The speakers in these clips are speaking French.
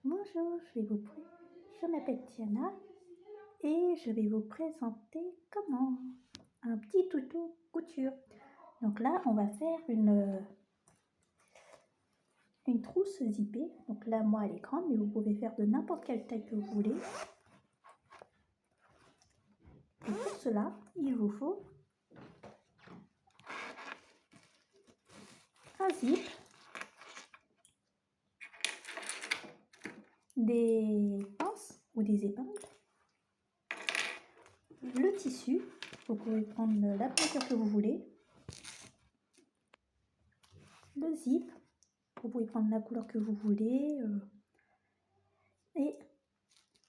Bonjour, je m'appelle Tiana et je vais vous présenter comment un petit tuto couture. Donc là, on va faire une trousse zippée. Donc là, moi, elle est grande, mais vous pouvez faire de n'importe quelle taille que vous voulez. Et pour cela, il vous faut un zip, des pinces ou des épingles, le tissu. Vous pouvez prendre la peinture que vous voulez, le zip. Vous pouvez prendre la couleur que vous voulez. Et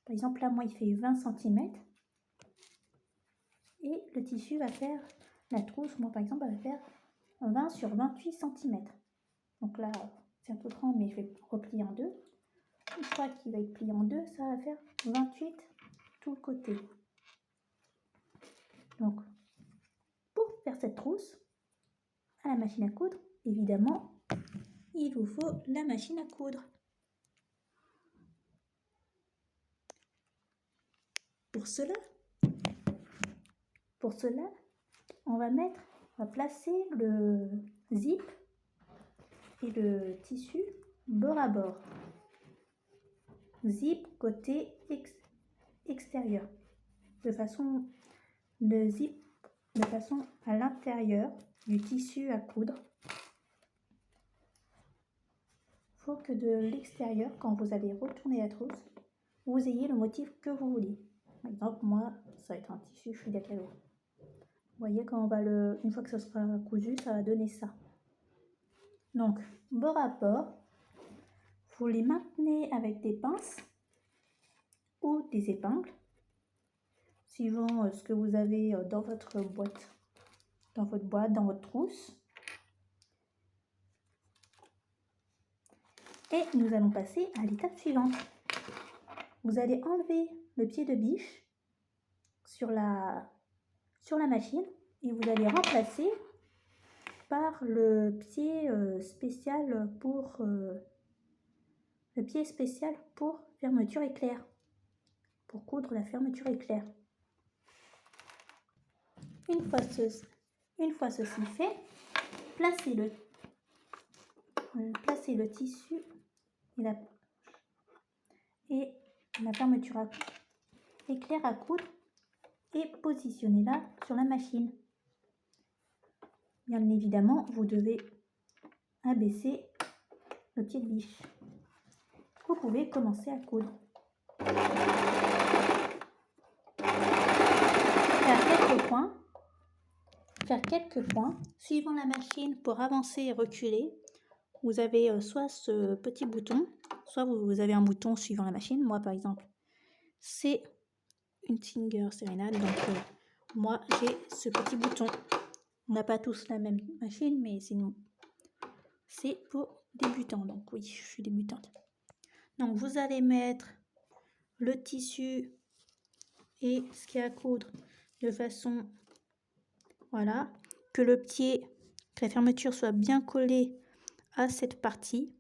par exemple, là, moi, il fait 20 cm. Et le tissu va faire, la trousse, moi, par exemple, elle va faire 20 sur 28 cm. Donc là, c'est un peu grand, mais je vais replier en deux. Une fois qu'il va être plié en deux, ça va faire 28 tout le côté. Donc, pour faire cette trousse, à la machine à coudre, évidemment, il vous faut la machine à coudre. Pour cela, on va placer le zip et le tissu bord à bord. Zip côté extérieur, le zip de façon à l'intérieur du tissu à coudre. Il faut que de l'extérieur, quand vous allez retourner la trousse, vous ayez le motif que vous voulez. Par exemple, moi, ça va être un tissu Frida Kahlo. Vous voyez, quand on va une fois que ça sera cousu, ça va donner ça. Donc, bord à bord, vous les maintenez avec des pinces ou des épingles, suivant ce que vous avez dans votre boîte, dans votre trousse. Et nous allons passer à l'étape suivante. Vous allez enlever le pied de biche sur la machine et vous allez remplacer par le pied spécial pour fermeture éclair, pour coudre la fermeture éclair. Une fois ceci fait, placez le tissu et la fermeture éclair à coudre et positionnez-la sur la machine. Bien évidemment, vous devez abaisser le pied de biche. Vous pouvez commencer à coudre. Faire quelques points suivant la machine pour avancer et reculer. Vous avez soit ce petit bouton, soit vous avez un bouton suivant la machine. Moi, par exemple, c'est une Singer Serenade, donc moi, j'ai ce petit bouton. On n'a pas tous la même machine, mais c'est pour débutants. Donc oui, je suis débutante. Donc vous allez mettre le tissu et ce qui est à coudre de façon, voilà, que la fermeture soit bien collée à cette partie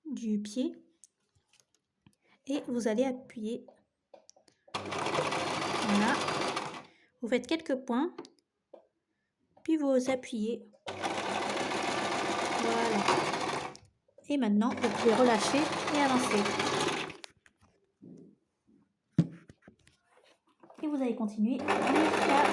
du pied. Et vous allez appuyer. Voilà. Vous faites quelques points, puis vous appuyez. Voilà. Et maintenant, vous pouvez relâcher et avancer. Et vous allez continuer jusqu'à...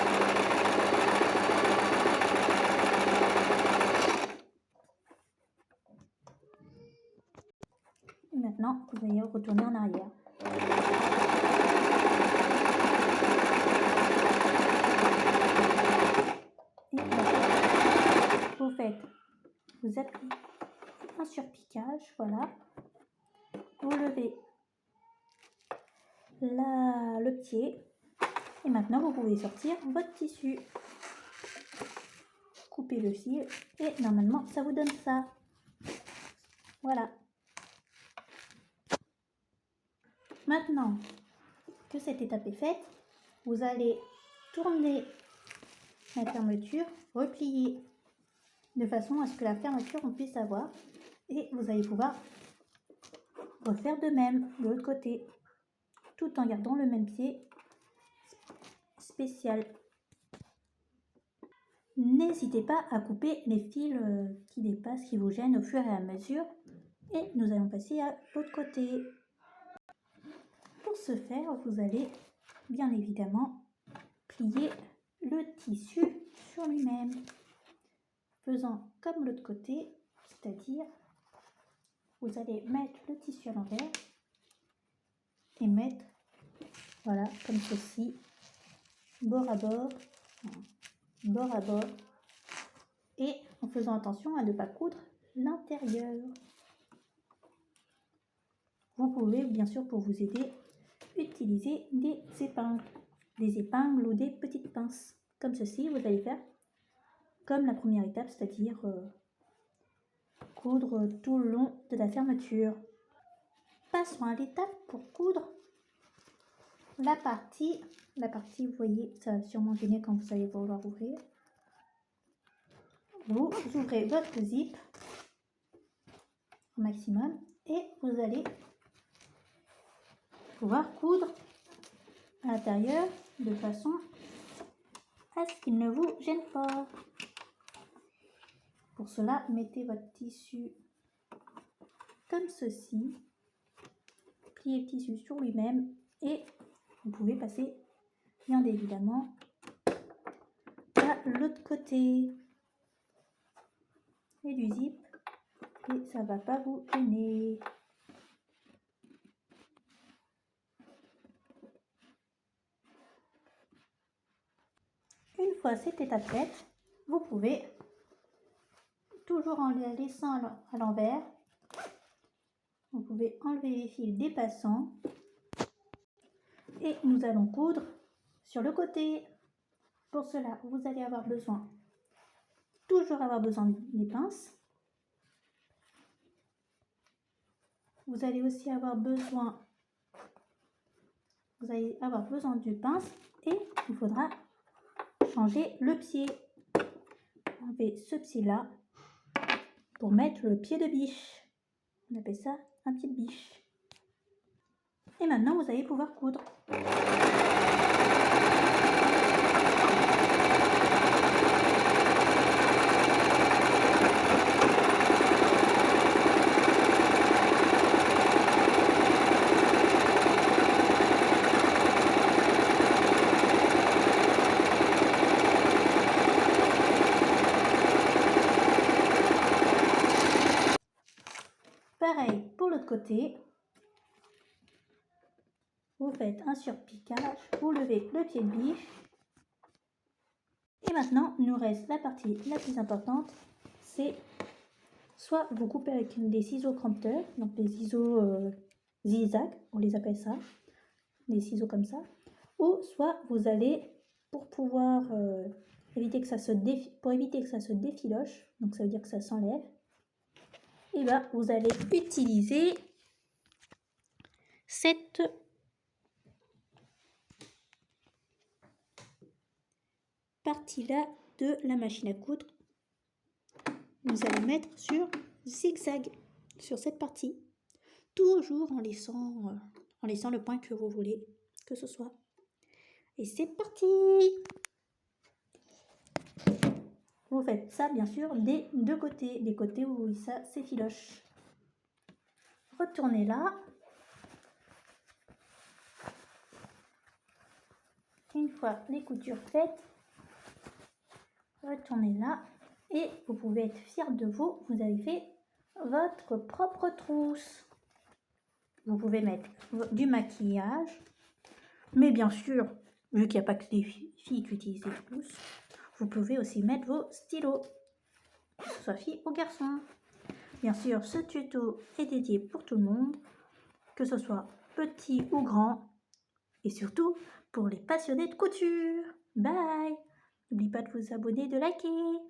Et maintenant, vous allez retourner en arrière. Et vous appuyez un surpiquage, voilà. Vous levez le pied. Et maintenant, vous pouvez sortir votre tissu. Coupez le fil et normalement, ça vous donne ça. Voilà. Maintenant que cette étape est faite, vous allez tourner la fermeture, replier de façon à ce que la fermeture on puisse avoir et vous allez pouvoir refaire de même de l'autre côté, tout en gardant le même pied spécial. N'hésitez pas à couper les fils qui dépassent, qui vous gênent au fur et à mesure. Et nous allons passer à l'autre côté. Pour ce faire, vous allez bien évidemment plier le tissu sur lui-même, faisant comme l'autre côté, c'est-à-dire vous allez mettre le tissu à l'envers et mettre, voilà, comme ceci, bord à bord, et en faisant attention à ne pas coudre l'intérieur. Vous pouvez, bien sûr, pour vous aider, utiliser des épingles ou des petites pinces. Comme ceci, vous allez faire comme la première étape, c'est-à-dire coudre tout le long de la fermeture. Passons à l'étape pour coudre la partie, vous voyez, ça va sûrement gêner quand vous allez vouloir ouvrir. Vous ouvrez votre zip au maximum et vous allez pouvoir coudre à l'intérieur de façon à ce qu'il ne vous gêne pas. Pour cela, mettez votre tissu comme ceci, pliez le tissu sur lui-même et vous pouvez passer bien évidemment à l'autre côté et du zip et ça va pas vous gêner. Une fois cette étape faite, vous pouvez, toujours en la laissant à l'envers, vous pouvez enlever les fils dépassants et nous allons coudre sur le côté. Pour cela, vous allez toujours avoir besoin des pinces. Vous allez aussi avoir besoin du pince et il faudra changer le pied. Enlever ce pied-là pour mettre le pied de biche. On appelle ça un pied de biche. Et maintenant, vous allez pouvoir coudre. Pareil pour l'autre côté, vous faites un surpiquage, vous levez le pied de biche. Et maintenant, il nous reste la partie la plus importante, c'est soit vous coupez avec des ciseaux crampeteurs, donc des ciseaux zigzag, on les appelle ça, des ciseaux comme ça, ou soit vous allez, pour pouvoir éviter que ça se défiloche, donc ça veut dire que ça s'enlève, et bien vous allez utiliser cette partie-là de la machine à coudre. Vous allez mettre sur zigzag, sur cette partie, toujours en laissant le point que vous voulez que ce soit. Et c'est parti! Vous faites ça bien sûr des deux côtés, des côtés où ça s'effiloche. Retournez là. Une fois les coutures faites, retournez là et vous pouvez être fier de vous, vous avez fait votre propre trousse. Vous pouvez mettre du maquillage, mais bien sûr, vu qu'il n'y a pas que les filles qui utilisent des trousses, vous pouvez aussi mettre vos stylos, que ce soit filles ou garçons. Bien sûr, ce tuto est dédié pour tout le monde, que ce soit petit ou grand, et surtout pour les passionnés de couture. Bye! N'oubliez pas de vous abonner, de liker.